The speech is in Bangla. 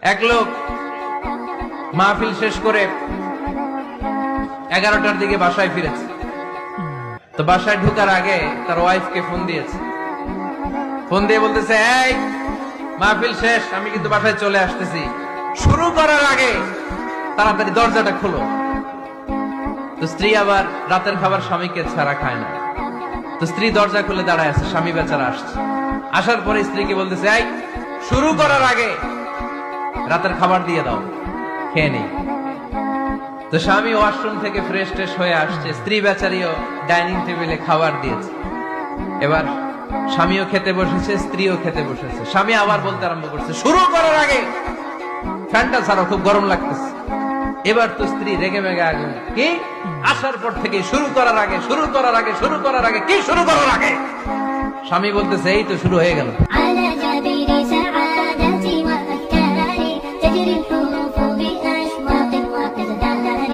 এক লোক মাহফিল শেষ করে 11টার দিকে বাসায় ফিরেছে। তো বাসায় ঢোকার আগে তার ওয়াইফকে ফোন দিয়েছে। ফোন দিয়ে বলতেছে, এই মাহফিল শেষ, আমি কিন্তু বাসায় চলে আসতেছি, শুরু করার আগে তাড়াতাড়ি দরজাটা খোলো। তো স্ত্রী আবার রাতের খাবার স্বামীকে ছাড়া খায় না। তো স্ত্রী দরজা খুলে দাঁড়ায় আছে, স্বামী বেচারা আসছে। আসার পরে স্ত্রীকে বলতেছে, এই শুরু করার আগে রাতের খাবার দিয়ে দাও, খেয়ে নেই। তো স্বামী ওয়াশরুম থেকে ফ্রেশ ট্রেশ হয়ে আসছে, স্ত্রী বেচারিও ডাইনিং টেবিলে খাবার দিয়েছে। এবার স্বামীও খেতে বসেছে, স্ত্রীও খেতে বসেছে। স্বামী আবার বলতে আরম্ভ করছে, শুরু করার আগে ফ্যানটা ছাড়ো, খুব গরম লাগতেছে। এবার তো স্ত্রী রেগে মেগে আগুন, কি আসার পর থেকে শুরু করার আগে, শুরু করার আগে, শুরু করার আগে, কি শুরু করার আগে? স্বামী বলতেছে, এই তো শুরু হয়ে গেল।